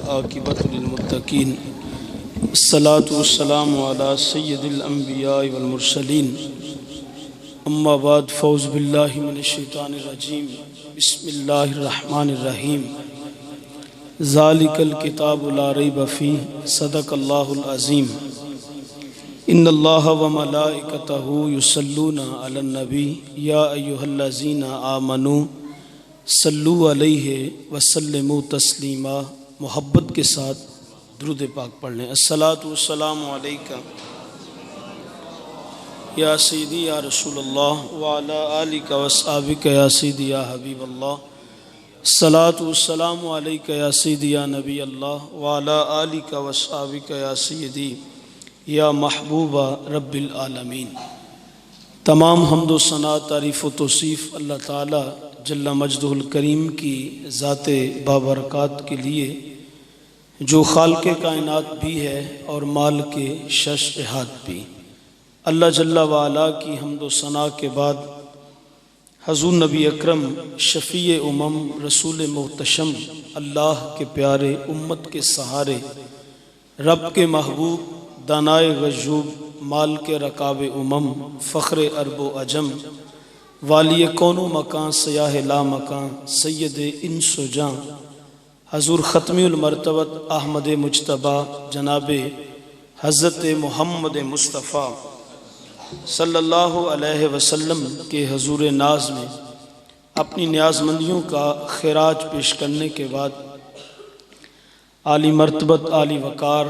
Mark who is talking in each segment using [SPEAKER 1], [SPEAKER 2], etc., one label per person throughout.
[SPEAKER 1] والعاقبۃ للمتقین الصلاۃ والسلام علی سید الانبیاء والمرسلین اما بعد فاعوذ باللہ من الشیطان الرجیم بسم اللہ الرحمن الرحیم ذالک الکتاب لا ریب فیہ صدق اللہ العظیم ان اللہ وملائکتہ یصلون علی النبی یا ایھا الذین آمنوا صلو علیہ وسلموا تسلیما۔ محبت کے ساتھ درود پاک پڑھ لیں۔ الصلاۃ والسلام علیکہ یا سیدی یا رسول اللہ وعلی آلک واصحابک یا سیدی یا حبیب اللہ۔ الصلاۃ والسلام علیکہ یا سیدی یا نبی اللہ وعلی آلک واصحابک یا سیدی یا محبوب رب العالمین۔ تمام حمد و ثنا، تعریف و توصیف اللہ تعالی جل مجدہ الکریم کی ذات بابرکات کے لیے جو خالق کائنات بھی ہے اور مالک شش جہات بھی۔ اللہ جل وعلا کی حمد و ثنا کے بعد حضور نبی اکرم شفیع امم رسول محتشم اللہ کے پیارے امت کے سہارے رب کے محبوب دانائے غیوب مال کے رکاب امم فخر عرب و عجم والی کون و مکان سیاہ لا مکان سید انس و جاں حضور ختمی المرتبت احمد مجتبی جناب حضرت محمد مصطفیٰ صلی اللہ علیہ وسلم کے حضور ناز میں اپنی نیاز مندیوں کا خراج پیش کرنے کے بعد عالی مرتبت عالی وقار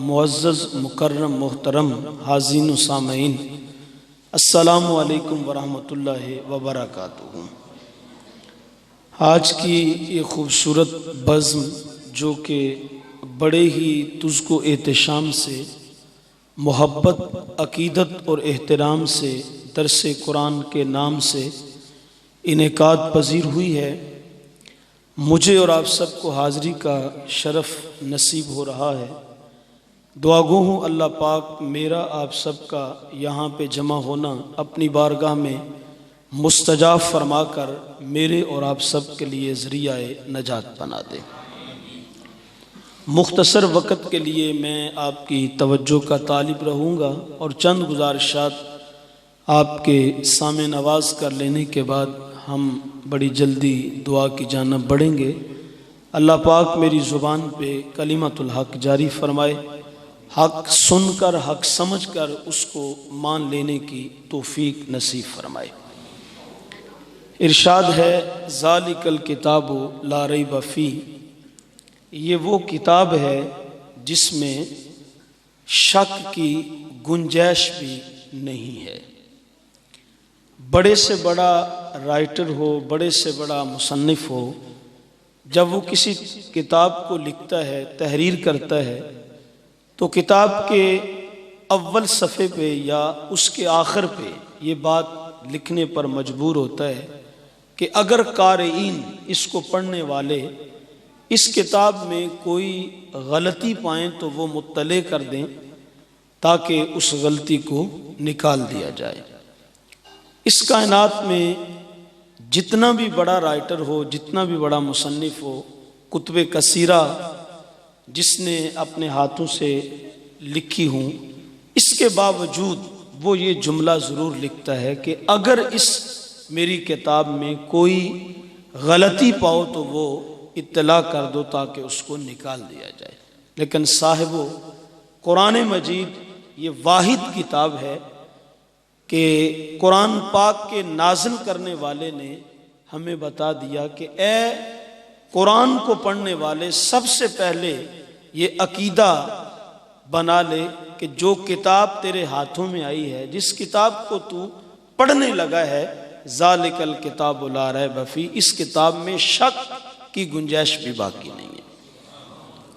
[SPEAKER 1] معزز مکرم محترم حاضرین و سامعین، السلام علیکم ورحمۃ اللہ وبرکاتہ۔ آج کی یہ خوبصورت بزم جو کہ بڑے ہی تزک و احتشام سے، محبت، عقیدت اور احترام سے، درس قرآن کے نام سے انعقاد پذیر ہوئی ہے، مجھے اور آپ سب کو حاضری کا شرف نصیب ہو رہا ہے۔ دعا گو ہوں اللہ پاک میرا آپ سب کا یہاں پہ جمع ہونا اپنی بارگاہ میں مستجاب فرما کر میرے اور آپ سب کے لیے ذریعہ نجات بنا دے۔ مختصر وقت کے لیے میں آپ کی توجہ کا طالب رہوں گا اور چند گزارشات آپ کے سامع نواز کر لینے کے بعد ہم بڑی جلدی دعا کی جانب بڑھیں گے۔ اللہ پاک میری زبان پہ کلمۃ الحق جاری فرمائے، حق سن کر حق سمجھ کر اس کو مان لینے کی توفیق نصیب فرمائے۔ ارشاد ہے ذالک الکتاب لا ریب فیہ، یہ وہ کتاب ہے جس میں شک کی گنجائش بھی نہیں ہے۔ بڑے سے بڑا رائٹر ہو، بڑے سے بڑا مصنف ہو، جب وہ کسی کتاب کو لکھتا ہے، تحریر کرتا ہے، تو کتاب کے اول صفحے پہ یا اس کے آخر پہ یہ بات لکھنے پر مجبور ہوتا ہے کہ اگر قارئین اس کو پڑھنے والے اس کتاب میں کوئی غلطی پائیں تو وہ مطلع کر دیں تاکہ اس غلطی کو نکال دیا جائے۔ اس کائنات میں جتنا بھی بڑا رائٹر ہو، جتنا بھی بڑا مصنف ہو، کتب کثیرہ جس نے اپنے ہاتھوں سے لکھی ہوں، اس کے باوجود وہ یہ جملہ ضرور لکھتا ہے کہ اگر اس میری کتاب میں کوئی غلطی پاؤ تو وہ اطلاع کر دو تاکہ اس کو نکال دیا جائے۔ لیکن صاحبو قرآن مجید یہ واحد کتاب ہے کہ قرآن پاک کے نازل کرنے والے نے ہمیں بتا دیا کہ اے قرآن کو پڑھنے والے، سب سے پہلے یہ عقیدہ بنا لے کہ جو کتاب تیرے ہاتھوں میں آئی ہے، جس کتاب کو تو پڑھنے لگا ہے، ذالک الکتاب لا ریب فیہ، اس کتاب میں شک کی گنجائش بھی باقی نہیں ہے،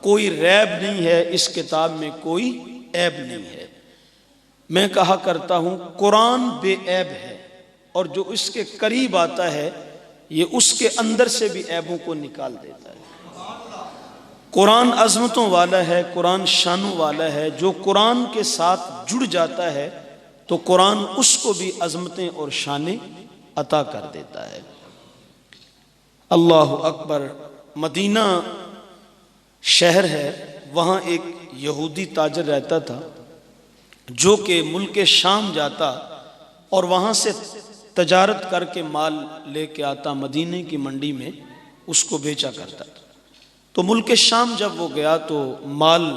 [SPEAKER 1] کوئی ریب نہیں ہے، اس کتاب میں کوئی عیب نہیں ہے۔ میں کہا کرتا ہوں قرآن بے عیب ہے، اور جو اس کے قریب آتا ہے یہ اس کے اندر سے بھی عیبوں کو نکال دیتا ہے۔ قرآن عظمتوں والا ہے، قرآن شانوں والا ہے، جو قرآن کے ساتھ جڑ جاتا ہے تو قرآن اس کو بھی عظمتیں اور شانیں عطا کر دیتا ہے۔ اللہ اکبر۔ مدینہ شہر ہے، وہاں ایک یہودی تاجر رہتا تھا جو کہ ملک شام جاتا اور وہاں سے تجارت کر کے مال لے کے آتا، مدینے کی منڈی میں اس کو بیچا کرتا تھا۔ تو ملک شام جب وہ گیا تو مال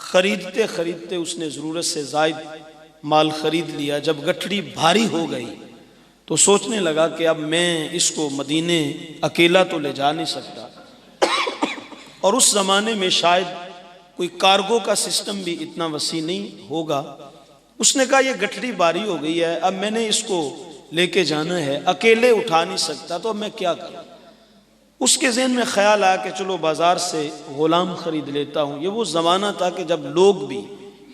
[SPEAKER 1] خریدتے خریدتے اس نے ضرورت سے زائد مال خرید لیا۔ جب گٹھڑی بھاری ہو گئی تو سوچنے لگا کہ اب میں اس کو مدینے اکیلا تو لے جا نہیں سکتا، اور اس زمانے میں شاید کوئی کارگو کا سسٹم بھی اتنا وسیع نہیں ہوگا۔ اس نے کہا یہ گٹھڑی بھاری ہو گئی ہے، اب میں نے اس کو لے کے جانا ہے، اکیلے اٹھا نہیں سکتا، تو اب میں کیا کروں؟ اس کے ذہن میں خیال آیا کہ چلو بازار سے غلام خرید لیتا ہوں۔ یہ وہ زمانہ تھا کہ جب لوگ بھی،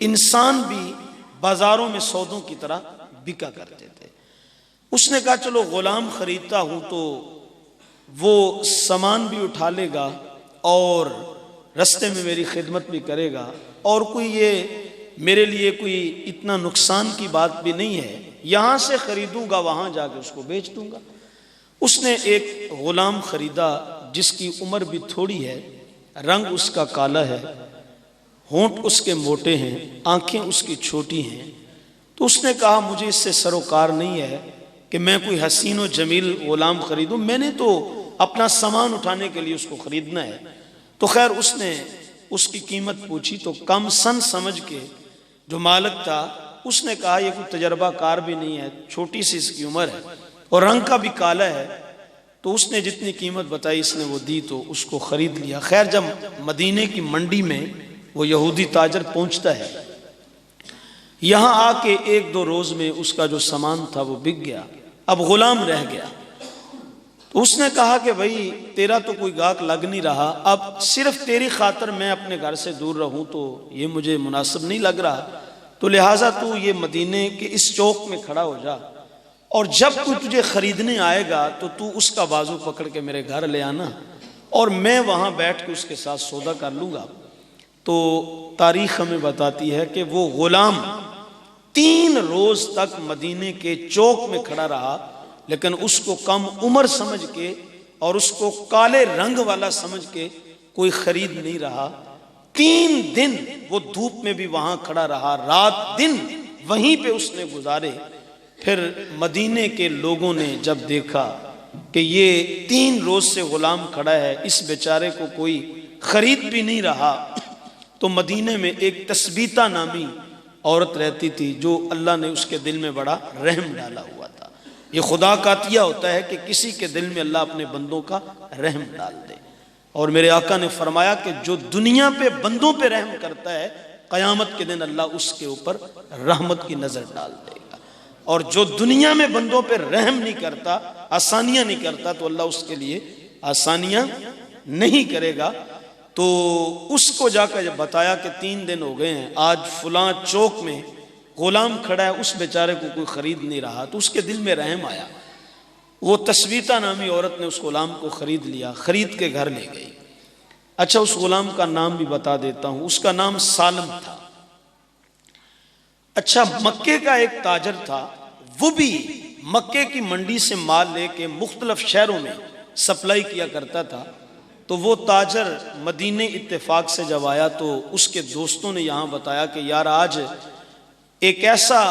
[SPEAKER 1] انسان بھی بازاروں میں سودوں کی طرح بکا کرتے تھے۔ اس نے کہا چلو غلام خریدتا ہوں تو وہ سامان بھی اٹھا لے گا اور رستے میں میری خدمت بھی کرے گا، اور کوئی یہ میرے لیے کوئی اتنا نقصان کی بات بھی نہیں ہے، یہاں سے خریدوں گا وہاں جا کے اس کو بیچ دوں گا۔ اس نے ایک غلام خریدا جس کی عمر بھی تھوڑی ہے، رنگ اس کا کالا ہے، ہونٹ اس کے موٹے ہیں، آنکھیں اس کی چھوٹی ہیں۔ تو اس نے کہا مجھے اس سے سروکار نہیں ہے کہ میں کوئی حسین و جمیل غلام خریدوں، میں نے تو اپنا سامان اٹھانے کے لیے اس کو خریدنا ہے۔ تو خیر اس نے اس کی قیمت پوچھی تو کم سن سمجھ کے جو مالک تھا اس نے کہا یہ کوئی تجربہ کار بھی نہیں ہے، چھوٹی سی اس کی عمر ہے اور رنگ کا بھی کالا ہے۔ تو اس نے جتنی قیمت بتائی اس نے وہ دی تو اس کو خرید لیا۔ خیر جب مدینے کی منڈی میں وہ یہودی تاجر پہنچتا ہے، یہاں آ کے ایک دو روز میں اس کا جو سامان تھا وہ بک گیا، اب غلام رہ گیا۔ تو اس نے کہا کہ بھائی تیرا تو کوئی گاہک لگ نہیں رہا، اب صرف تیری خاطر میں اپنے گھر سے دور رہوں تو یہ مجھے مناسب نہیں لگ رہا، تو لہٰذا تو یہ مدینے کے اس چوک میں کھڑا ہو جا، اور جب کوئی تجھے خریدنے آئے گا تو تو اس کا بازو پکڑ کے میرے گھر لے آنا، اور میں وہاں بیٹھ کے اس کے ساتھ سودا کر لوں گا۔ تو تاریخ ہمیں بتاتی ہے کہ وہ غلام 3 روز تک مدینے کے چوک میں کھڑا رہا، لیکن اس کو کم عمر سمجھ کے اور اس کو کالے رنگ والا سمجھ کے کوئی خرید نہیں رہا۔ 3 دن وہ دھوپ میں بھی وہاں کھڑا رہا، رات دن وہیں پہ اس نے گزارے۔ پھر مدینے کے لوگوں نے جب دیکھا کہ یہ 3 روز سے غلام کھڑا ہے، اس بیچارے کو کوئی خرید بھی نہیں رہا، تو مدینے میں ایک تثبیتہ نامی عورت رہتی تھی جو اللہ نے اس کے دل میں بڑا رحم ڈالا ہوا تھا۔ یہ خدا کا عطیہ ہوتا ہے کہ کسی کے دل میں اللہ اپنے بندوں کا رحم ڈال دے، اور میرے آقا نے فرمایا کہ جو دنیا پہ بندوں پہ رحم کرتا ہے قیامت کے دن اللہ اس کے اوپر رحمت کی نظر ڈال دے گا، اور جو دنیا میں بندوں پہ رحم نہیں کرتا، آسانیاں نہیں کرتا، تو اللہ اس کے لیے آسانیاں نہیں کرے گا۔ تو اس کو جا کر جب بتایا کہ 3 دن ہو گئے ہیں، آج فلاں چوک میں غلام کھڑا ہے، اس بیچارے کو کوئی خرید نہیں رہا، تو اس کے دل میں رحم آیا۔ وہ تثبیتہ نامی عورت نے اس غلام کو خرید لیا، خرید کے گھر لے گئی۔ اچھا اس غلام کا نام بھی بتا دیتا ہوں، اس کا نام سالم تھا۔ اچھا مکے کا ایک تاجر تھا، وہ بھی مکے کی منڈی سے مال لے کے مختلف شہروں میں سپلائی کیا کرتا تھا۔ تو وہ تاجر مدینے اتفاق سے جب آیا تو اس کے دوستوں نے یہاں بتایا کہ یار آج ایک ایسا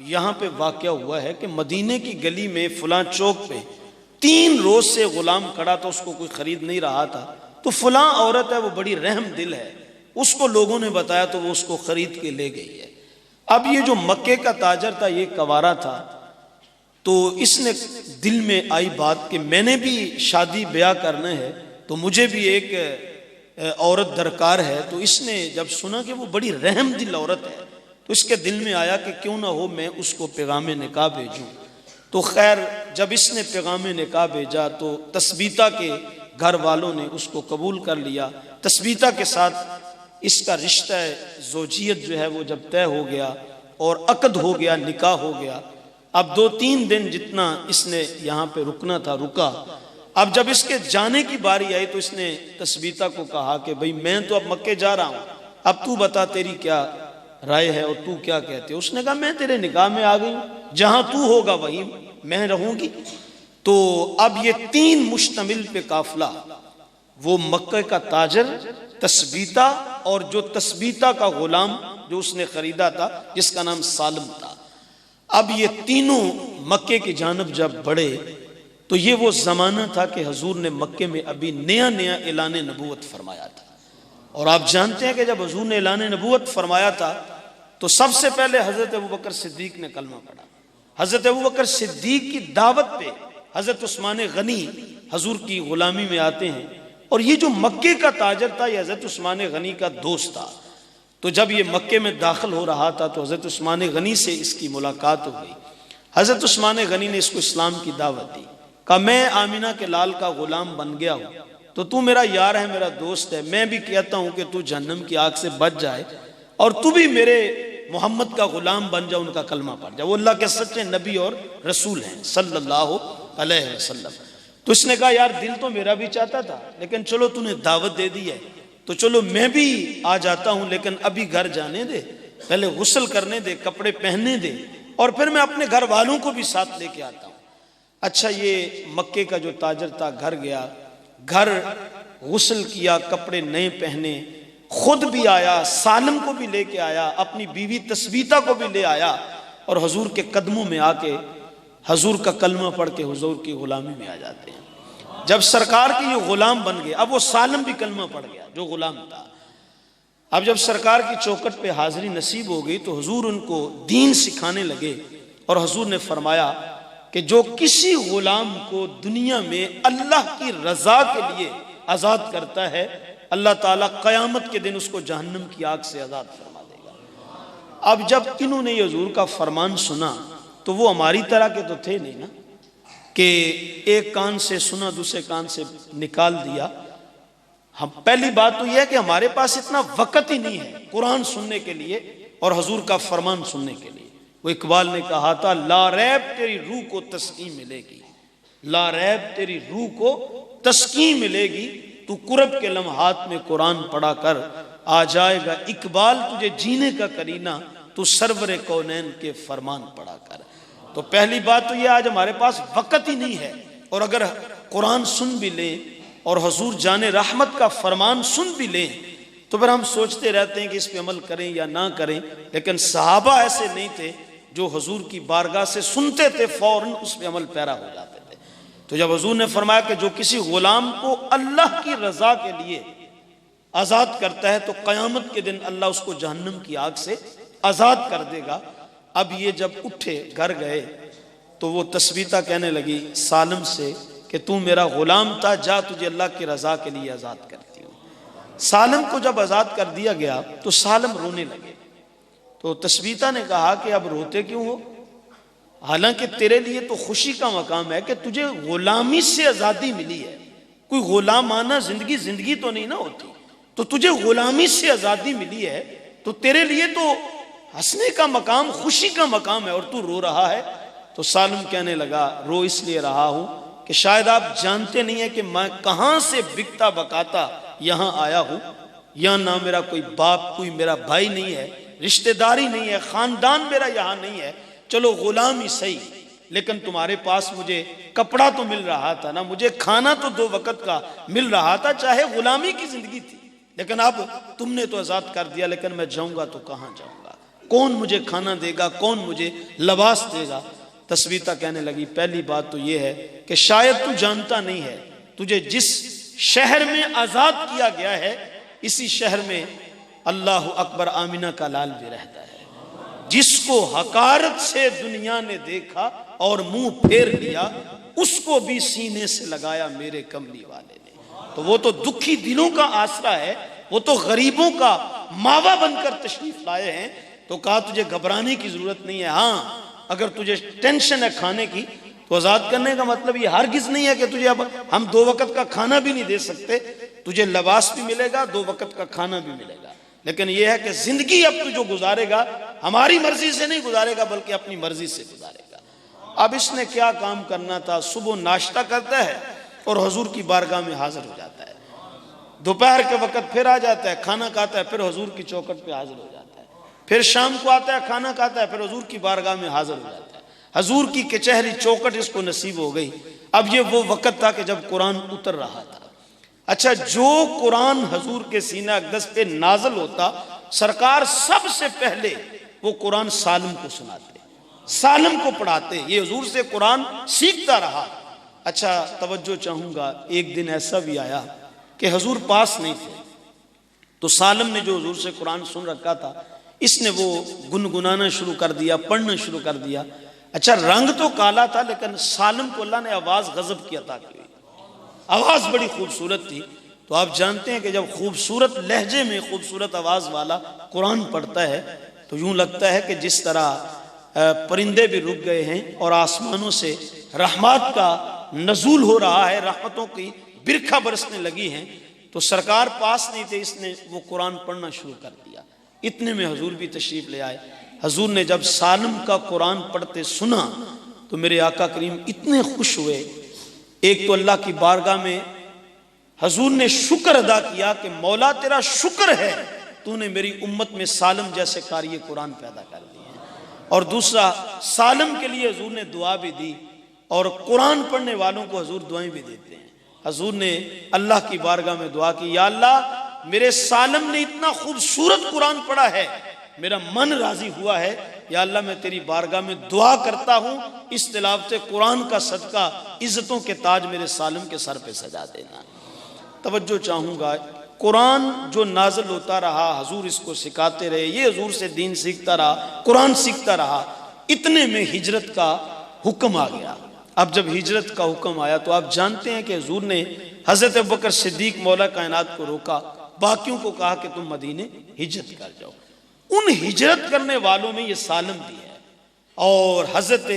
[SPEAKER 1] یہاں پہ واقعہ ہوا ہے کہ مدینے کی گلی میں فلاں چوک پہ 3 روز سے غلام کھڑا تھا، اس کو کوئی خرید نہیں رہا تھا، تو فلاں عورت ہے وہ بڑی رحم دل ہے، اس کو لوگوں نے بتایا تو وہ اس کو خرید کے لے گئی ہے۔ اب یہ جو مکے کا تاجر تھا یہ کوارا تھا، تو اس نے دل میں آئی بات کہ میں نے بھی شادی بیاہ کرنا ہے تو مجھے بھی ایک عورت درکار ہے۔ تو اس نے جب سنا کہ وہ بڑی رحم دل عورت ہے تو اس کے دل میں آیا کہ کیوں نہ ہو میں اس کو پیغام نکاح بھیجوں۔ تو خیر جب اس نے پیغام نکاح بھیجا تو تثبیتہ کے گھر والوں نے اس کو قبول کر لیا۔ تثبیتہ کے ساتھ اس کا رشتہ زوجیت جو ہے وہ جب طے ہو گیا اور عقد ہو گیا، نکاح ہو گیا، اب 2-3 دن جتنا اس نے یہاں پہ رکنا تھا رکا۔ اب جب اس کے جانے کی باری آئی تو اس نے تثبیتہ کو کہا کہ بھئی میں تو اب مکے جا رہا ہوں، اب تو بتا تیری کیا رائے ہے اور تو کیا کہتے ہو؟ اس نے کہا میں تیرے نکاح میں آ گئی ہوں، جہاں تو ہوگا وہیں میں رہوں گی۔ تو اب یہ 3 مشتمل پہ قافلہ وہ مکہ کا تاجر تثبیتہ اور جو تثبیتہ کا غلام جو اس نے خریدا تھا جس کا نام سالم تھا. اب یہ تینوں مکے کی جانب جب بڑھے تو یہ وہ زمانہ تھا کہ حضور نے مکے میں ابھی نیا نیا اعلان نبوت فرمایا تھا. اور آپ جانتے ہیں کہ جب حضور نے اعلان نبوت فرمایا تھا تو سب سے پہلے حضرت ابوبکر صدیق نے کلمہ پڑھا. حضرت ابوبکر صدیق کی دعوت پہ حضرت عثمان غنی حضور کی غلامی میں آتے ہیں. اور یہ جو مکے کا تاجر تھا یہ حضرت عثمان غنی کا دوست تھا. تو جب یہ مکے میں داخل ہو رہا تھا تو حضرت عثمان غنی سے اس کی ملاقات ہو گئی. حضرت عثمان غنی نے اس کو اسلام کی دعوت دی. کہا میں آمینہ کے لال کا غلام بن گیا ہوں تو تو میرا یار ہے, میرا دوست ہے. میں بھی کہتا ہوں کہ تو جہنم کی آگ سے بچ جائے اور تو بھی میرے محمد کا غلام بن جا, ان کا کلمہ پڑھ جا. وہ اللہ کے سچے نبی اور رسول ہیں صلی اللہ علیہ وسلم. تو اس نے کہا یار دل تو میرا بھی چاہتا تھا لیکن چلو تو نے دعوت دے دی ہے تو چلو میں بھی آ جاتا ہوں, لیکن ابھی گھر جانے دے, پہلے غسل کرنے دے, کپڑے پہننے دے, اور پھر میں اپنے گھر والوں کو بھی ساتھ لے کے آتا ہوں. اچھا یہ مکے کا جو تاجر تھا گھر گیا, گھر غسل کیا, کپڑے نئے پہنے, خود بھی آیا, سالم کو بھی لے کے آیا, اپنی بیوی تثبیتہ کو بھی لے آیا اور حضور کے قدموں میں آ کے حضور کا کلمہ پڑھ کے حضور کی غلامی میں آ جاتے ہیں. جب سرکار کی یہ غلام بن گئے, اب وہ سالم بھی کلمہ پڑھ گیا جو غلام تھا. اب جب سرکار کی چوکٹ پہ حاضری نصیب ہو گئی تو حضور ان کو دین سکھانے لگے. اور حضور نے فرمایا کہ جو کسی غلام کو دنیا میں اللہ کی رضا کے لیے آزاد کرتا ہے اللہ تعالیٰ قیامت کے دن اس کو جہنم کی آگ سے آزاد فرما دے گا. اب جب انہوں نے یہ حضور کا فرمان سنا تو وہ ہماری طرح کے تو تھے نہیں نا کہ ایک کان سے سنا دوسرے کان سے نکال دیا. ہم پہلی بات تو یہ ہے کہ ہمارے پاس اتنا وقت ہی نہیں ہے قرآن سننے کے لیے اور حضور کا فرمان سننے کے لیے. وہ اقبال نے کہا تھا لا ریب تیری روح کو تسکین ملے گی, لا ریب تیری روح کو تسکین ملے گی, تو قرب کے لمحات میں قرآن پڑھا کر, آ جائے گا اقبال تجھے جینے کا کرینہ, تو سرور کونین کے فرمان پڑھا کر. تو پہلی بات تو یہ آج ہمارے پاس وقت ہی نہیں ہے, اور اگر قرآن سن بھی لیں اور حضور جان رحمت کا فرمان سن بھی لیں تو پھر ہم سوچتے رہتے ہیں کہ اس پہ عمل کریں یا نہ کریں. لیکن صحابہ ایسے نہیں تھے جو حضور کی بارگاہ سے سنتے تھے فوراً اس پہ عمل پیرا ہو جاتے تھے. تو جب حضور نے فرمایا کہ جو کسی غلام کو اللہ کی رضا کے لیے آزاد کرتا ہے تو قیامت کے دن اللہ اس کو جہنم کی آگ سے آزاد کر دے گا. اب یہ جب اٹھے گھر گئے تو وہ تثبیتہ کہنے لگی سالم سے کہ تو میرا غلام تھا, جا تجھے اللہ کی رضا کے لیے آزاد کرتی ہوں. سالم کو جب آزاد کر دیا گیا تو سالم رونے لگے. تو تثبیتہ نے کہا کہ اب روتے کیوں ہو, حالانکہ تیرے لیے تو خوشی کا مقام ہے کہ تجھے غلامی سے آزادی ملی ہے. کوئی غلامانہ زندگی تو نہیں نہ ہوتی, تو تجھے غلامی سے آزادی ملی ہے تو تیرے لیے تو ہنسنے کا مقام, خوشی کا مقام ہے, اور تو رو رہا ہے. تو سالم کہنے لگا رو اس لیے رہا ہوں کہ شاید آپ جانتے نہیں ہیں کہ میں کہاں سے بکتا بکاتا یہاں آیا ہوں. یہاں نہ میرا کوئی باپ کوئی میرا بھائی نہیں ہے, رشتہ داری نہیں ہے, خاندان میرا یہاں نہیں ہے. چلو غلام ہی صحیح, لیکن تمہارے پاس مجھے کپڑا تو مل رہا تھا نا, مجھے کھانا تو 2 وقت کا مل رہا تھا, چاہے غلامی کی زندگی تھی. لیکن اب تم نے تو آزاد کر دیا, لیکن میں جاؤں گا تو کہاں جاؤں گا, کون مجھے کھانا دے گا, کون مجھے لباس دے گا. تثبیتہ کہنے لگی پہلی بات تو یہ ہے کہ شاید تو جانتا نہیں ہے تجھے جس شہر میں آزاد کیا گیا ہے اسی شہر میں اللہ اکبر آمینہ کا لال بھی رہتا ہے, جس کو حقارت سے دنیا نے دیکھا اور منہ پھیر لیا اس کو بھی سینے سے لگایا میرے کملی والے نے. تو وہ تو دکھی دلوں کا آسرا ہے, وہ تو غریبوں کا ماوا بن کر تشریف لائے ہیں. تو کہا تجھے گھبرانے کی ضرورت نہیں ہے, ہاں اگر تجھے ٹینشن ہے کھانے کی تو آزاد کرنے کا مطلب یہ ہرگز نہیں ہے کہ تجھے اب ہم 2 وقت کا کھانا بھی نہیں دے سکتے, تجھے لباس بھی ملے گا 2 وقت کا کھانا بھی ملے گا, لیکن یہ ہے کہ زندگی اب تو جو گزارے گا ہماری مرضی سے نہیں گزارے گا بلکہ اپنی مرضی سے گزارے گا. اب اس نے کیا کام کرنا تھا, صبح ناشتہ کرتا ہے اور حضور کی بارگاہ میں حاضر ہو جاتا ہے, دوپہر کے وقت پھر آ جاتا ہے, کھانا کھاتا ہے, پھر حضور کی چوکٹ پہ حاضر ہو جاتا ہے, پھر شام کو آتا ہے, کھانا کھاتا ہے, پھر حضور کی بارگاہ میں حاضر ہو جاتا ہے. حضور کی کچہری چوکٹ اس کو نصیب ہو گئی. اب یہ وہ وقت تھا کہ جب قرآن اتر رہا تھا. اچھا، جو قرآن حضور کے سینہ اقدس پہ نازل ہوتا، سرکار سب سے پہلے وہ قرآن سالم کو سناتے، سالم کو پڑھاتے، یہ حضور سے قرآن سیکھتا رہا۔ اچھا توجہ چاہوں گا، ایک دن ایسا بھی آیا کہ حضور پاس نہیں تھے، تو سالم نے جو حضور سے قرآن سن رکھا تھا، اس نے وہ گنگنانا شروع کر دیا، پڑھنا شروع کر دیا۔ اچھا رنگ تو کالا تھا، لیکن سالم کو اللہ نے آواز غضب کی عطا کی، آواز بڑی خوبصورت تھی۔ تو آپ جانتے ہیں کہ جب خوبصورت لہجے میں خوبصورت آواز والا قرآن پڑھتا ہے تو یوں لگتا ہے کہ جس طرح پرندے بھی رک گئے ہیں اور آسمانوں سے رحمات کا نزول ہو رہا ہے، رحمتوں کی برکھا برسنے لگی ہیں۔ تو سرکار پاس نہیں تھے، اس نے وہ قرآن پڑھنا شروع کر دیا۔ اتنے میں حضور بھی تشریف لے آئے۔ حضور نے جب سالم کا قرآن پڑھتے سنا تو میرے آقا کریم اتنے خوش ہوئے۔ ایک تو اللہ کی بارگاہ میں حضور نے شکر ادا کیا کہ مولا تیرا شکر ہے، تو نے میری امت میں سالم جیسے قاری قرآن پیدا کر دیے ہیں۔ اور دوسرا، سالم کے لیے حضور نے دعا بھی دی، اور قرآن پڑھنے والوں کو حضور دعائیں بھی دیتے ہیں۔ حضور نے اللہ کی بارگاہ میں دعا کی، یا اللہ میرے سالم نے اتنا خوبصورت قرآن پڑھا ہے، میرا من راضی ہوا ہے، یا اللہ میں تیری بارگاہ میں دعا کرتا ہوں اس تلاوت قرآن کا صدقہ عزتوں کے تاج میرے سالم کے سر پہ سجا دینا۔ توجہ چاہوں گا، قرآن جو نازل ہوتا رہا، حضور اس کو سکھاتے رہے، یہ حضور سے دین سیکھتا رہا، قرآن سیکھتا رہا۔ اتنے میں ہجرت کا حکم آ گیا۔ اب جب ہجرت کا حکم آیا تو آپ جانتے ہیں کہ حضور نے حضرت ابوبکر صدیق مولا کائنات کو روکا، باقیوں کو کہا کہ تم مدینے ہجرت کر جاؤ۔ ان ہجرت کرنے والوں میں یہ سالم بھی ہے، اور حضرت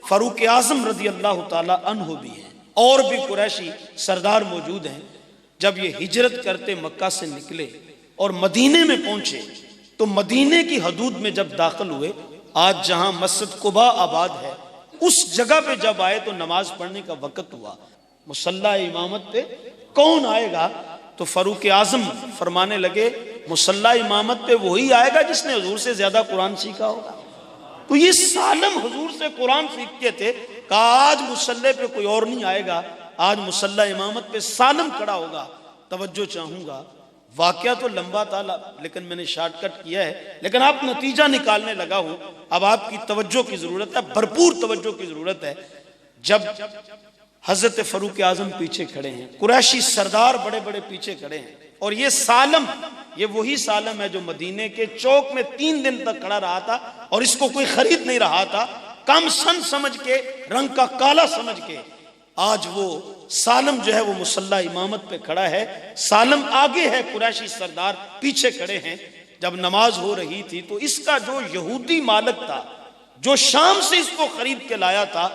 [SPEAKER 1] فاروق اعظم رضی اللہ تعالی عنہ بھی ہیں، اور بھی قریشی سردار موجود ہیں۔ جب یہ ہجرت کرتے مکہ سے نکلے اور مدینے میں پہنچے تو مدینے کی حدود میں جب داخل ہوئے، آج جہاں مسجد قباء آباد ہے، اس جگہ پہ جب آئے تو نماز پڑھنے کا وقت ہوا۔ مصلی امامت پہ کون آئے گا؟ تو فاروق اعظم فرمانے لگے، مصلی امامت پہ وہی آئے گا جس نے حضور سے زیادہ قرآن سیکھا ہوگا۔ تو یہ سالم حضور سے قرآن سیکھتے تھے، کہا آج مصلی پہ کوئی اور نہیں آئے گا، آج مصلی امامت پہ سالم کھڑا ہوگا۔ توجہ چاہوں گا، واقعہ تو لمبا تھا لیکن میں نے شارٹ کٹ کیا ہے، لیکن آپ نتیجہ نکالنے لگا ہوں۔ اب آپ کی توجہ کی ضرورت ہے، بھرپور توجہ کی ضرورت ہے۔ جب حضرت فاروق اعظم پیچھے کھڑے ہیں، قریشی سردار بڑے بڑے پیچھے کھڑے ہیں، اور یہ سالم، یہ وہی سالم ہے جو مدینے کے چوک میں 3 دن تک کھڑا رہا تھا اور اس کو کوئی خرید نہیں رہا تھا، کم سن سمجھ کے، رنگ کا کالا سمجھ کے۔ آج وہ سالم جو ہے وہ مصلی امامت پہ کھڑا ہے، سالم آگے ہے، قریشی سردار پیچھے کھڑے ہیں۔ جب نماز ہو رہی تھی تو اس کا جو یہودی مالک تھا، جو شام سے اس کو خرید کے لایا تھا،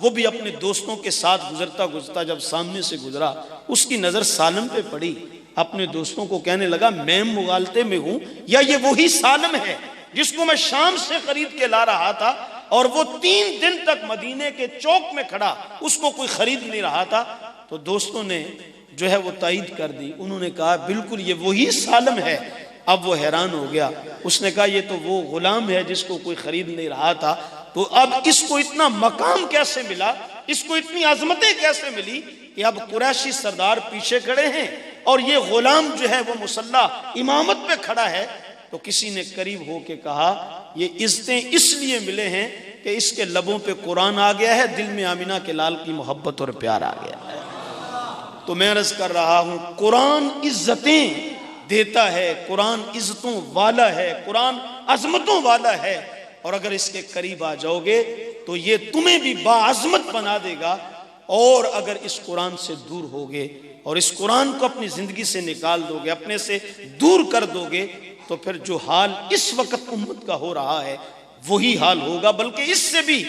[SPEAKER 1] وہ بھی اپنے دوستوں کے ساتھ گزرتا جب سامنے سے گزرا، اس کی نظر سالم پہ پڑی، اپنے دوستوں کو کہنے لگا میں مغالطے میں ہوں یا یہ وہی سالم ہے جس کو میں شام سے خرید کے لا رہا تھا، اور وہ 3 دن تک مدینے کے چوک میں کھڑا، اس کو کوئی خرید نہیں رہا تھا۔ تو دوستوں نے جو ہے وہ تائید کر دی، انہوں نے کہا بالکل یہ وہی سالم ہے۔ اب وہ حیران ہو گیا، اس نے کہا یہ تو وہ غلام ہے جس کو کوئی خرید نہیں رہا تھا، تو اب اس کو اتنا مقام کیسے ملا، اس کو اتنی عظمتیں کیسے ملی کہ اب قریشی سردار پیچھے کھڑے ہیں اور یہ غلام جو ہے وہ مصلی امامت پہ کھڑا ہے۔ تو کسی نے قریب ہو کے کہا یہ عزتیں اس لیے ملے ہیں کہ اس کے لبوں پہ قرآن آ گیا ہے، دل میں آمینہ کے لال کی محبت اور پیار آ گیا ہے۔ تو میں عرض کر رہا ہوں، قرآن عزتیں دیتا ہے، قرآن عزتوں والا ہے، قرآن عظمتوں والا ہے، اور اگر اس کے قریب آ جاؤ گے تو یہ تمہیں بھی باعظمت بنا دے گا، اور اگر اس قرآن سے دور ہوگے اور اس قرآن کو اپنی زندگی سے نکال دو گے، اپنے سے دور کر دو گے، تو پھر جو حال اس وقت امت کا ہو رہا ہے وہی حال ہوگا، بلکہ اس سے بھی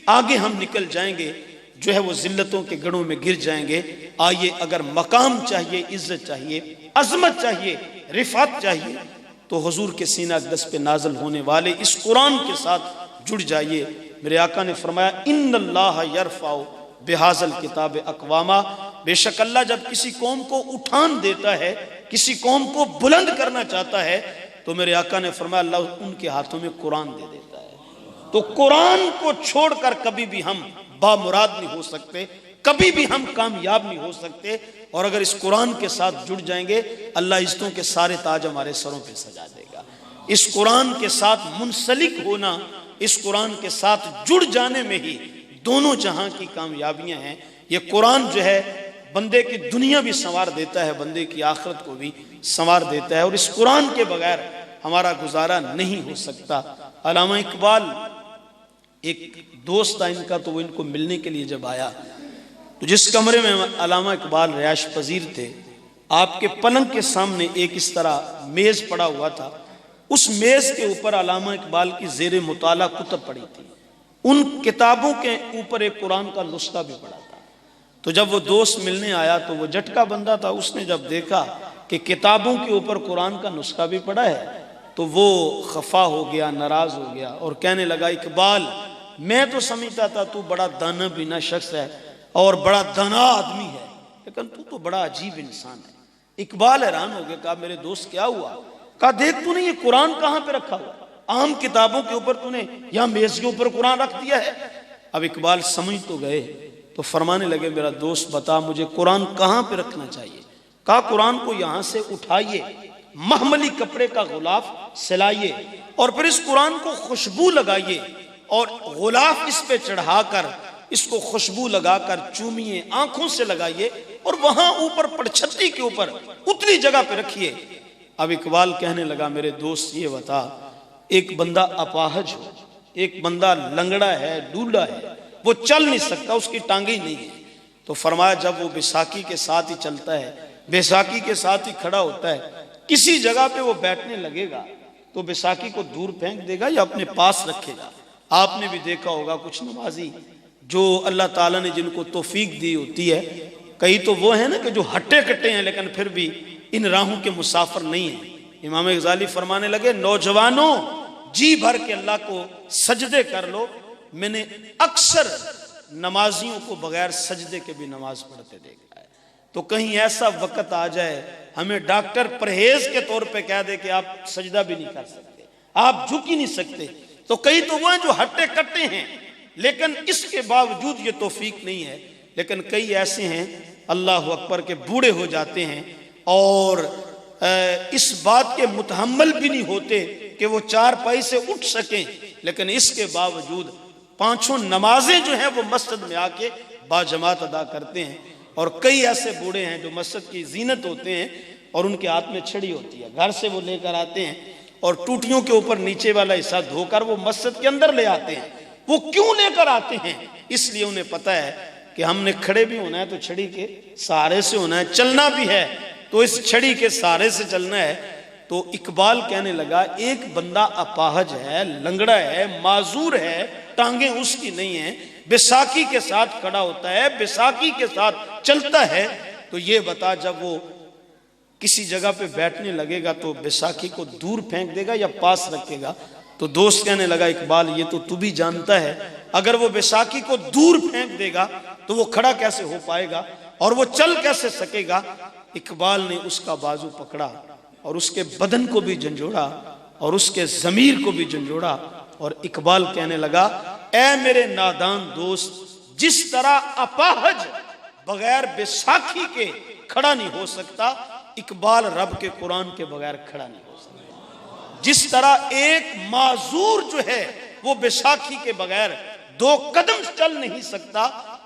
[SPEAKER 1] آگے ہم نکل جائیں گے، جو ہے وہ ذلتوں کے گڑھوں میں گر جائیں گے۔ آئیے، اگر مقام چاہیے، عزت چاہیے، عظمت چاہیے، رفعت چاہیے، تو حضور کے سینہ اقدس پہ نازل ہونے والے اس قرآن کے ساتھ جڑ جائیے۔ میرے آقا نے فرمایا ان اللہ یرفع بہذا الکتاب اقواما، بے شک اللہ جب کسی قوم کو اٹھان دیتا ہے، کسی قوم کو بلند کرنا چاہتا ہے، تو میرے آقا نے فرمایا اللہ ان کے ہاتھوں میں قرآن دے دیتا ہے۔ تو قرآن کو چھوڑ کر کبھی بھی ہم بامراد نہیں ہو سکتے، کبھی بھی ہم کامیاب نہیں ہو سکتے، اور اگر اس قرآن کے ساتھ جڑ جائیں گے اللہ عزتوں کے سارے تاج ہمارے سروں پہ سجا دے گا۔ اس قرآن کے ساتھ منسلک ہونا، اس قرآن کے ساتھ جڑ جانے میں ہی دونوں جہاں کی کامیابیاں ہیں۔ یہ قرآن جو ہے بندے کی دنیا بھی سنوار دیتا ہے، بندے کی آخرت کو بھی سنوار دیتا ہے، اور اس قرآن کے بغیر ہمارا گزارا نہیں ہو سکتا۔ علامہ اقبال، ایک دوست تھا ان کا، تو وہ ان کو ملنے کے لیے جب آیا تو جس کمرے میں علامہ اقبال رہائش پذیر تھے، آپ کے پلنگ کے سامنے ایک اس طرح میز پڑا ہوا تھا، اس میز کے اوپر علامہ اقبال کی زیر مطالعہ کتب پڑی تھی، ان کتابوں کے اوپر ایک قرآن کا نسخہ بھی پڑا تھا۔ تو جب وہ دوست ملنے آیا تو وہ جٹکا بندہ تھا، اس نے جب دیکھا کہ کتابوں کے اوپر قرآن کا نسخہ بھی پڑا ہے تو وہ خفا ہو گیا، ناراض ہو گیا اور کہنے لگا اقبال میں تو سمجھتا تھا تو بڑا دانا بینا شخص ہے اور بڑا دانا آدمی ہے، لیکن تو بڑا عجیب انسان ہے۔ اقبال حیران ہو گیا، کہا میرے دوست کیا ہوا؟ کہا دیکھ تو نے یہ قرآن کہاں پہ رکھا ہوا، عام کتابوں کے اوپر تو نے یہاں میز کے اوپر قرآن رکھ دیا ہے۔ اب اقبال سمجھ تو گئے تو فرمانے لگے میرا دوست بتا مجھے قرآن کہاں پہ رکھنا چاہیے؟ کہا قرآن کو یہاں سے اٹھائیے، محملی کپڑے کا غلاف سلائیے اور پھر اس قرآن کو خوشبو لگائیے اور غلاف اس پہ چڑھا کر اس کو خوشبو لگا کر چومیے، آنکھوں سے لگائیے اور وہاں اوپر پڑچھتی کے اوپر اتنی جگہ پہ رکھیے۔ اب اقبال کہنے لگا میرے دوست یہ بتا، ایک بندہ اپاہج ہو، ایک بندہ لنگڑا ہے، ڈولا ہے، وہ چل نہیں سکتا، اس کی ٹانگیں نہیں ہے، تو فرمایا جب وہ بیساکھی کے ساتھ ہی چلتا ہے، بیساکھی کے ساتھ ہی کھڑا ہوتا ہے، کسی جگہ پہ وہ بیٹھنے لگے گا تو بیساکھی کو دور پھینک دے گا یا اپنے پاس رکھے گا۔ آپ نے بھی دیکھا ہوگا کچھ نمازی جو اللہ تعالیٰ نے جن کو توفیق دی ہوتی ہے، کئی تو وہ ہیں نا کہ جو ہٹے کٹے ہیں لیکن پھر بھی ان راہوں کے مسافر نہیں ہیں۔ امام غزالی فرمانے لگے نوجوانوں جی بھر کے اللہ کو سجدے کر لو، میں نے اکثر نمازیوں کو بغیر سجدے کے بھی نماز پڑھتے دیکھا ہے۔ تو کہیں ایسا وقت آ جائے ہمیں ڈاکٹر پرہیز کے طور پہ کہہ دے کہ آپ سجدہ بھی نہیں کر سکتے، آپ جھک ہی نہیں سکتے، تو کئی تو وہ ہیں جو ہٹے کٹے ہیں لیکن اس کے باوجود یہ توفیق نہیں ہے، لیکن کئی ایسے ہیں اللہ اکبر کے بوڑھے ہو جاتے ہیں اور اس بات کے متحمل بھی نہیں ہوتے کہ وہ چار پائی سے اٹھ سکیں، لیکن اس کے باوجود پانچوں نمازیں جو ہیں وہ مسجد میں آ کے باجماعت ادا کرتے ہیں۔ اور کئی ایسے بوڑھے ہیں جو مسجد کی زینت ہوتے ہیں اور ان کے ہاتھ میں چھڑی ہوتی ہے، گھر سے وہ لے کر آتے ہیں اور ٹوٹیوں کے اوپر نیچے والا حصہ دھو کر وہ مسجد کے اندر لے آتے ہیں۔ وہ کیوں لے کر آتے ہیں؟ اس لیے انہیں پتہ ہے کہ ہم نے کھڑے بھی ہونا ہے تو چھڑی کے سہارے سے ہونا ہے، چلنا بھی ہے تو اس چھڑی کے سہارے سے چلنا ہے۔ تو اقبال کہنے لگا ایک بندہ اپاہج ہے، لنگڑا ہے، معذور ہے، ٹانگیں اس کی نہیں ہیں، بیساکھی کے ساتھ کھڑا ہوتا ہے، بیساکھی کے ساتھ چلتا ہے، تو یہ بتا جب وہ کسی جگہ پہ بیٹھنے لگے گا تو بیساکھی کو دور پھینک دے گا یا پاس رکھے گا؟ تو دوست کہنے لگا اقبال یہ تو بھی جانتا ہے، اگر وہ بیساکھی کو دور پھینک دے گا تو وہ کھڑا کیسے ہو پائے گا اور وہ چل کیسے سکے گا؟ اقبال نے اس کا بازو پکڑا اور اس کے بدن کو بھی جھنجھوڑا اور اس کے ضمیر کو بھی جھنجھوڑا اور اقبال کہنے لگا اے میرے نادان دوست، جس طرح اپاہج بغیر بیساکھی کے کھڑا نہیں ہو سکتا، اقبال رب کے قرآن کے بغیر کھڑا نہیں ہو سکتا۔ جس طرح ایک معذور جو ہے وہ بیساکھی کے بغیر 2 قدم چل نہیں سکتا،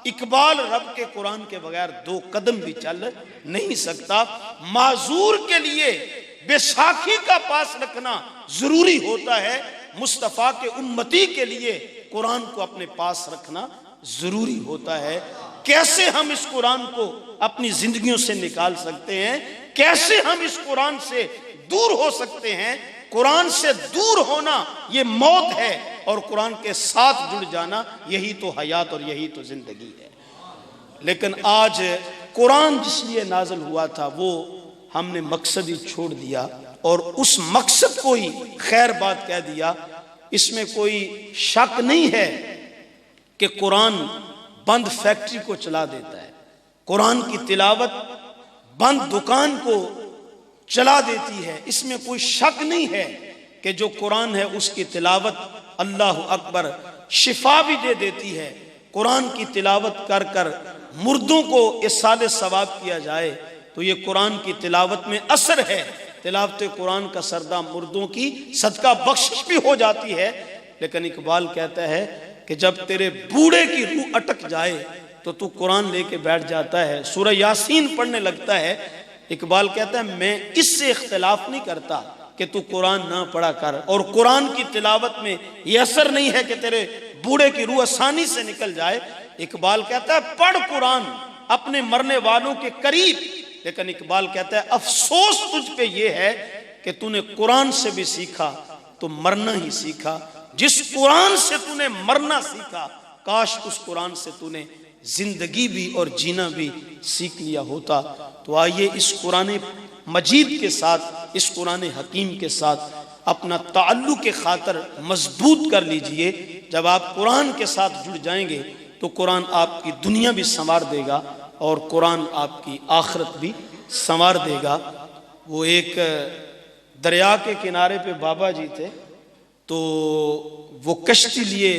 [SPEAKER 1] اقبال رب کے قرآن کے بغیر 2 قدم بھی چل نہیں سکتا۔ معذور کے لیے بیساکھی کا پاس رکھنا ضروری ہوتا ہے، مصطفیٰ کے امتی کے لیے قرآن کو اپنے پاس رکھنا ضروری ہوتا ہے۔ کیسے ہم اس قرآن کو اپنی زندگیوں سے نکال سکتے ہیں؟ کیسے ہم اس قرآن سے دور ہو سکتے ہیں؟ قرآن سے دور ہونا یہ موت ہے اور قرآن کے ساتھ جڑ جانا یہی تو حیات اور یہی تو زندگی ہے۔ لیکن آج قرآن جس لیے نازل ہوا تھا وہ ہم نے مقصد ہی چھوڑ دیا اور اس مقصد کو ہی خیر بات کہہ دیا۔ اس میں کوئی شک نہیں ہے کہ قرآن بند فیکٹری کو چلا دیتا ہے، قرآن کی تلاوت بند دکان کو چلا دیتی ہے، اس میں کوئی شک نہیں ہے کہ جو قرآن ہے اس کی تلاوت اللہ اکبر شفا بھی دے دیتی ہے۔ قرآن کی تلاوت کر کر مردوں کو اصال ثواب کیا جائے تو یہ قرآن کی تلاوت میں اثر ہے. تلاوت قرآن کا سردہ مردوں کی صدقہ بخشش بھی ہو جاتی ہے. لیکن اقبال کہتا ہے کہ جب تیرے بوڑھے کی روح اٹک جائے تو قرآن لے کے بیٹھ جاتا ہے, سورہ یاسین پڑھنے لگتا ہے. اقبال کہتا ہے میں اس سے اختلاف نہیں کرتا کہ تو قرآن نہ پڑھا کر, اور قرآن کی تلاوت میں یہ اثر نہیں ہے کہ تیرے بوڑھے کی روح آسانی سے نکل جائے. اقبال کہتا ہے پڑھ قرآن اپنے مرنے والوں کے قریب. لیکن اقبال کہتا ہے افسوس تجھ پہ یہ ہے کہ تو نے قرآن سے بھی سیکھا تو مرنا ہی سیکھا. جس قرآن سے تو نے مرنا سیکھا کاش اس قرآن سے تو نے زندگی بھی اور جینا بھی سیکھ لیا ہوتا. تو آئیے اس قرآن مجید کے ساتھ, اس قرآن حکیم کے ساتھ اپنا تعلق کے خاطر مضبوط کر لیجئے. جب آپ قرآن کے ساتھ جڑ جائیں گے تو قرآن آپ کی دنیا بھی سنوار دے گا اور قرآن آپ کی آخرت بھی سنوار دے گا. وہ ایک دریا کے کنارے پہ بابا جی تھے, تو وہ کشتی لیے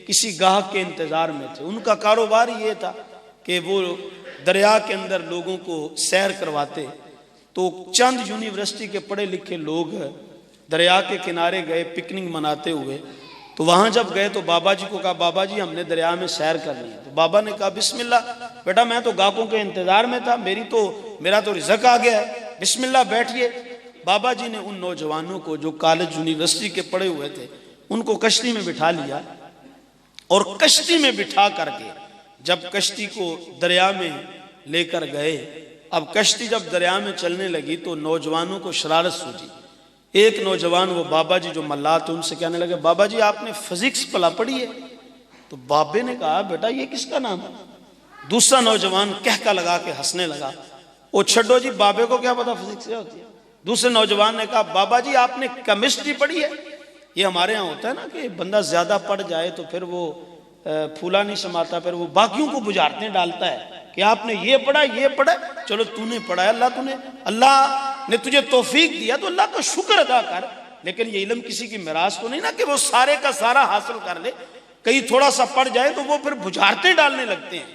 [SPEAKER 1] کسی گاہک کے انتظار میں تھے. ان کا کاروبار یہ تھا کہ وہ دریا کے اندر لوگوں کو سیر کرواتے. تو چند یونیورسٹی کے پڑھے لکھے لوگ دریا کے کنارے گئے پکنک مناتے ہوئے. تو وہاں جب گئے تو بابا جی کو کہا بابا جی ہم نے دریا میں سیر کرنی ہے. تو بابا نے کہا بسم اللہ بیٹا, میں تو گاہکوں کے انتظار میں تھا, میرا تو رزق آ گیا ہے, بسم اللہ بیٹھیے. بابا جی نے ان نوجوانوں کو جو کالج یونیورسٹی کے پڑھے ہوئے تھے ان کو کشتی میں بٹھا لیا, اور کشتی میں بٹھا کر کے جب کشتی کو دریا میں لے کر گئے. اب کشتی جب دریا میں چلنے لگی تو نوجوانوں کو شرارت سوچی. ایک نوجوان وہ بابا جی جو ملا تھے ان سے کہنے لگے بابا جی آپ نے فزکس پلا پڑھی ہے؟ تو بابے نے کہا بیٹا یہ کس کا نام ہے؟ دوسرا نوجوان کہکا لگا کے ہنسنے لگا, وہ چھڈو جی بابے کو کیا پتا فزکس کیا ہوتی ہے. دوسرے نوجوان نے کہا بابا جی آپ نے کیمسٹری پڑھی ہے؟ یہ ہمارے ہاں ہوتا ہے نا کہ بندہ زیادہ پڑھ جائے تو پھر وہ پھولا نہیں سماتا, پھر وہ باقیوں کو بجھارتیں ڈالتا ہے کہ آپ نے یہ پڑھا یہ پڑھا. چلو تو نے پڑھا ہے, اللہ نے تجھے توفیق دیا تو اللہ کا شکر ادا کر. لیکن یہ علم کسی کی میراث تو نہیں نا کہ وہ سارے کا سارا حاصل کر لے, کہیں تھوڑا سا پڑھ جائے تو وہ پھر بجھارتیں ڈالنے لگتے ہیں.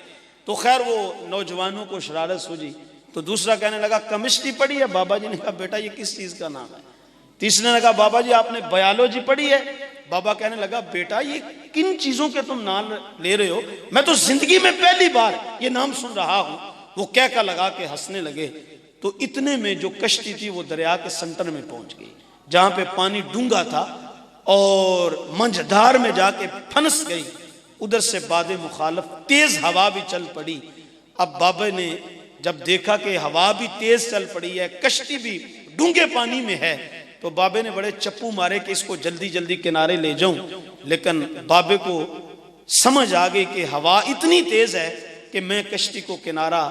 [SPEAKER 1] تو خیر وہ نوجوانوں کو شرارت سوجی. تو دوسرا کہنے لگا کیمسٹری پڑھی ہے؟ بابا جی نے کہا بیٹا یہ کس چیز کا نام ہے؟ تیسرے نے کہا بابا جی آپ نے بایولوجی پڑھی ہے؟ بابا کہنے لگا بیٹا یہ کن چیزوں کے تم نام لے رہے ہو, میں تو زندگی میں پہلی بار یہ نام سن رہا ہوں. وہ کہکا لگا کے ہنسنے لگے. تو اتنے میں جو کشتی تھی وہ دریا کے سنٹر میں پہنچ گئی جہاں پہ پانی ڈونگا تھا اور منجھدار میں جا کے پھنس گئی. ادھر سے باد مخالف تیز ہوا بھی چل پڑی. اب بابا نے جب دیکھا کہ ہوا بھی تیز چل پڑی ہے, کشتی بھی ڈونگے پانی میں ہے, تو بابے نے بڑے چپو مارے کہ اس کو جلدی جلدی کنارے لے جاؤں. لیکن بابے کو سمجھ آ گئی کہ ہوا اتنی تیز ہے کہ میں کشتی کو کنارہ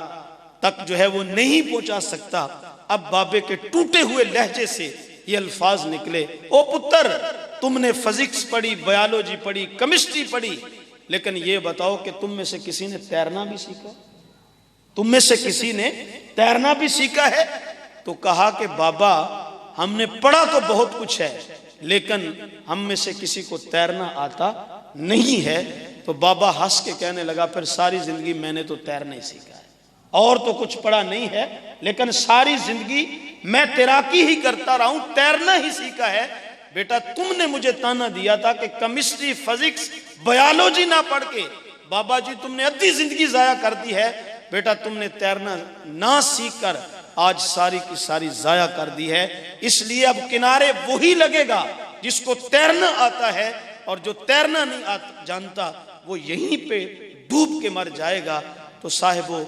[SPEAKER 1] تک جو ہے وہ نہیں پہنچا سکتا. اب بابے کے ٹوٹے ہوئے لہجے سے یہ الفاظ نکلے, او پتر تم نے فزکس پڑھی, بایولوجی پڑھی, کیمسٹری پڑھی, لیکن یہ بتاؤ کہ تم میں سے کسی نے تیرنا بھی سیکھا؟ تم میں سے کسی نے تیرنا بھی سیکھا ہے؟ تو کہا کہ بابا ہم نے پڑھا تو بہت کچھ ہے لیکن ہم میں سے کسی کو تیرنا آتا نہیں ہے. تو بابا ہنس کے کہنے لگا پھر ساری زندگی میں نے تو تیرنا ہی سیکھا ہے, اور تو کچھ پڑھا نہیں ہے, لیکن ساری زندگی میں تیراکی ہی کرتا رہا ہوں, تیرنا ہی سیکھا ہے. بیٹا تم نے مجھے تانا دیا تھا کہ کیمسٹری فزکس بایولوجی نہ پڑھ کے بابا جی تم نے ادھی زندگی ضائع کر دی ہے. بیٹا تم نے تیرنا نہ سیکھ کر آج ساری کی ساری ضائع کر دی ہے. اس لیے اب کنارے وہی لگے گا جس کو تیرنا آتا ہے, اور جو تیرنا نہیں جانتا وہ یہیں پہ ڈوب کے مر جائے گا. تو صاحبو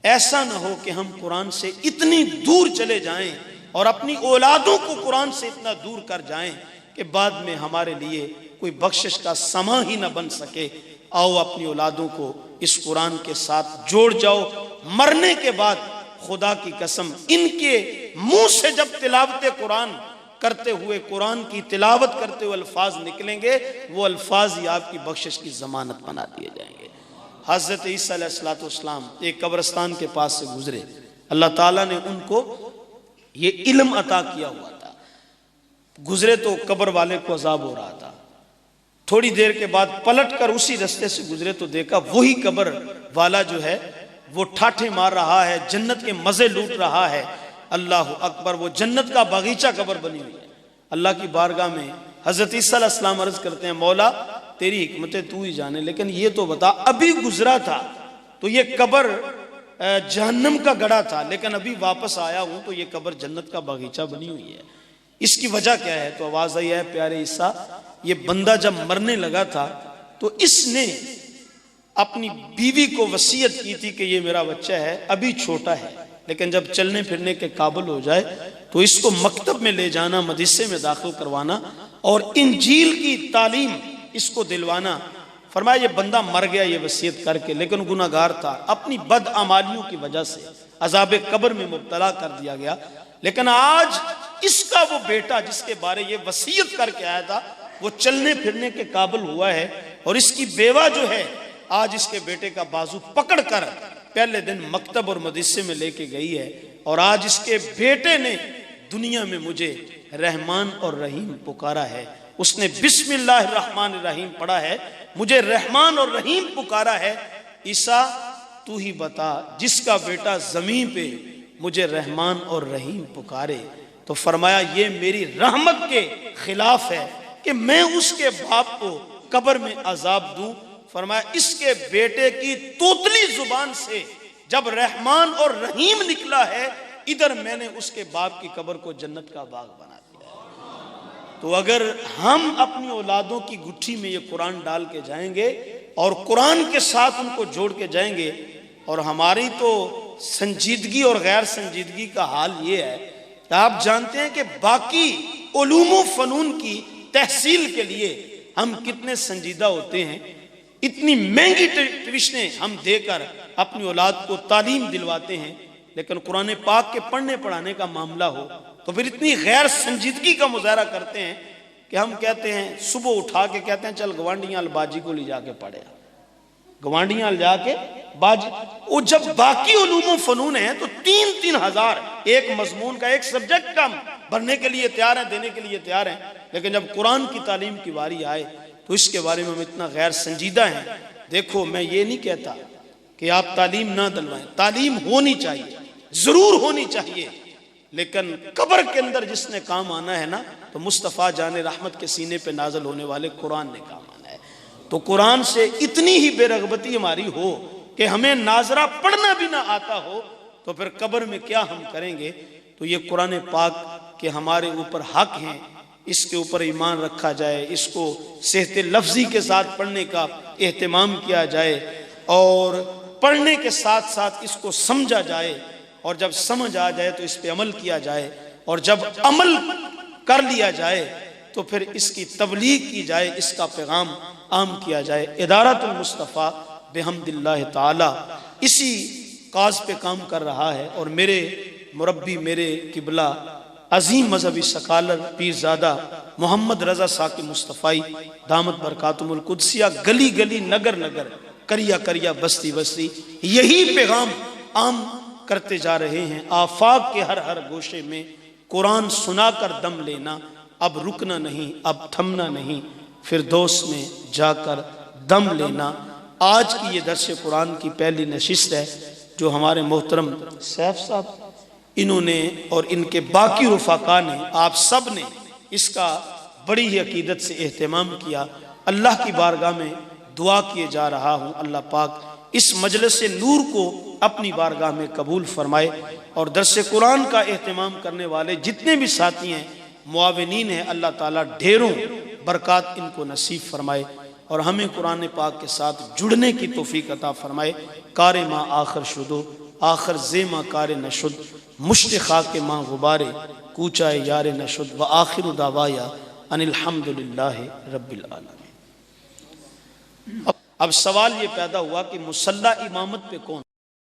[SPEAKER 1] ایسا نہ ہو کہ ہم قرآن سے اتنی دور چلے جائیں اور اپنی اولادوں کو قرآن سے اتنا دور کر جائیں کہ بعد میں ہمارے لیے کوئی بخشش کا سما ہی نہ بن سکے. آؤ اپنی اولادوں کو اس قرآن کے ساتھ جوڑ جاؤ. مرنے کے بعد خدا کی قسم ان کے منہ سے جب تلاوت قرآن کرتے ہوئے, قرآن کی تلاوت کرتے ہوئے الفاظ نکلیں گے, وہ الفاظ ہی آپ کی بخشش کی ضمانت بنا دیے جائیں گے. حضرت عیسیٰ علیہ السلام ایک قبرستان کے پاس سے گزرے. اللہ تعالیٰ نے ان کو یہ علم عطا کیا ہوا تھا. گزرے تو قبر والے کو عذاب ہو رہا تھا. تھوڑی دیر کے بعد پلٹ کر اسی رستے سے گزرے تو دیکھا وہی قبر والا جو ہے وہ ٹھاٹھے مار رہا ہے، جنت کے مزے لوٹ رہا ہے۔ اللہ اکبر، وہ جنت کا باغیچہ قبر بنی ہوئی ہے۔ اللہ کی بارگاہ میں حضرت عیسیٰ علیہ السلام عرض کرتے ہیں مولا تیری حکمتیں تو ہی جانے، لیکن یہ تو بتا ابھی گزرا تھا تو یہ قبر جہنم کا گڑھا تھا، لیکن ابھی واپس آیا ہوں تو یہ قبر جنت کا باغیچہ بنی ہوئی ہے، اس کی وجہ کیا ہے؟ تو آواز آئی ہے پیارے عیسیٰ یہ بندہ جب مرنے لگا تھا تو اس نے اپنی بیوی کو وصیت کی تھی کہ یہ میرا بچہ ہے، ابھی چھوٹا ہے، لیکن جب چلنے پھرنے کے قابل ہو جائے تو اس کو مکتب میں لے جانا، مدرسے میں داخل کروانا اور انجیل کی تعلیم اس کو دلوانا۔ فرمایا یہ بندہ مر گیا یہ وصیت کر کے، لیکن گناہگار تھا، اپنی بدعمالیوں کی وجہ سے عذاب قبر میں مبتلا کر دیا گیا، لیکن آج اس کا وہ بیٹا جس کے بارے یہ وصیت کر کے آیا تھا وہ چلنے پھرنے کے قابل ہوا ہے، اور اس کی بیوہ جو ہے آج اس کے بیٹے کا بازو پکڑ کر پہلے دن مکتب اور مدرسے میں لے کے گئی ہے، اور آج اس کے بیٹے نے دنیا میں مجھے رحمان اور رحیم پکارا ہے، اس نے بسم اللہ الرحمن الرحیم پڑھا ہے، مجھے رحمان اور رحیم پکارا ہے۔ عیسیٰ تو ہی بتا جس کا بیٹا زمین پہ مجھے رحمان اور رحیم پکارے، تو فرمایا یہ میری رحمت کے خلاف ہے کہ میں اس کے باپ کو قبر میں عذاب دوں۔ فرمایا اس کے بیٹے کی توتلی زبان سے جب رحمان اور رحیم نکلا ہے، ادھر میں نے اس کے باپ کی قبر کو جنت کا باغ بنا دیا۔ تو اگر ہم اپنی اولادوں کی گٹھی میں یہ قرآن ڈال کے جائیں گے اور قرآن کے ساتھ ان کو جوڑ کے جائیں گے، اور ہماری تو سنجیدگی اور غیر سنجیدگی کا حال یہ ہے کہ آپ جانتے ہیں کہ باقی علوم و فنون کی تحصیل کے لیے ہم کتنے سنجیدہ ہوتے ہیں، اتنی مہنگی ٹیوشنیں ہم دے کر اپنی اولاد کو تعلیم دلواتے ہیں، لیکن قرآن پاک کے پڑھنے پڑھانے کا معاملہ ہو تو پھر اتنی غیر سنجیدگی کا مظاہرہ کرتے ہیں کہ ہم کہتے ہیں صبح اٹھا کے کہتے ہیں چل گوانڈیاں الباجی کو لے جا کے پڑھے، گوانڈیاں لے جا کے باجی، وہ جب باقی علوم و فنون ہیں تو 3,000 ایک مضمون کا ایک سبجیکٹ کا بھرنے کے لیے تیار ہیں، دینے کے لیے تیار ہیں، لیکن جب قرآن کی تعلیم کی باری آئے تو اس کے بارے میں ہم اتنا غیر سنجیدہ ہیں۔ دیکھو میں یہ نہیں کہتا کہ آپ تعلیم نہ دلوائیں، تعلیم ہونی چاہیے، ضرور ہونی چاہیے، لیکن قبر کے اندر جس نے کام آنا ہے نا تو مصطفیٰ جان رحمت کے سینے پہ نازل ہونے والے قرآن نے کام آنا ہے۔ تو قرآن سے اتنی ہی بے رغبتی ہماری ہو کہ ہمیں ناظرہ پڑھنا بھی نہ آتا ہو تو پھر قبر میں کیا ہم کریں گے؟ تو یہ قرآن پاک کے ہمارے اوپر حق ہیں، اس کے اوپر ایمان رکھا جائے، اس کو صحت لفظی کے ساتھ پڑھنے کا اہتمام کیا جائے، اور پڑھنے کے ساتھ ساتھ اس کو سمجھا جائے، اور جب سمجھ آ جائے تو اس پہ عمل کیا جائے، اور جب عمل کر لیا جائے تو پھر اس کی تبلیغ کی جائے، اس کا پیغام عام کیا جائے۔ ادارۃ المصطفیٰ بحمد اللہ تعالی اسی کاز پہ کام کر رہا ہے، اور میرے مربی، میرے قبلہ عظیم مذہبی سکالر پیرزادہ محمد رضا ساقی مصطفی دامت برکاتہم القدسیہ گلی گلی، نگر نگر، کریا کریا، بستی بستی یہی پیغام عام کرتے جا رہے ہیں۔ آفاق کے ہر ہر گوشے میں قرآن سنا کر دم لینا، اب رکنا نہیں، اب تھمنا نہیں، فردوس میں جا کر دم لینا۔ آج کی یہ درس قرآن کی پہلی نشست ہے جو ہمارے محترم سیف صاحب انہوں نے اور ان کے باقی رفقا نے، آپ سب نے اس کا بڑی ہی عقیدت سے اہتمام کیا۔ اللہ کی بارگاہ میں دعا کیے جا رہا ہوں اللہ پاک اس مجلس نور کو اپنی بارگاہ میں قبول فرمائے، اور درس قرآن کا اہتمام کرنے والے جتنے بھی ساتھی ہیں، معاونین ہیں، اللہ تعالیٰ ڈھیروں برکات ان کو نصیب فرمائے، اور ہمیں قرآن پاک کے ساتھ جڑنے کی توفیق عطا فرمائے۔ کار ماں آخر شدو، آخر زیمہ کار نشد، مشت خاک ماں غبارے، کوچائے یار نشد، وآخر دعوایا ان الحمدللہ رب العالمین۔ اب سوال یہ پیدا ہوا کہ مصلی امامت پہ کون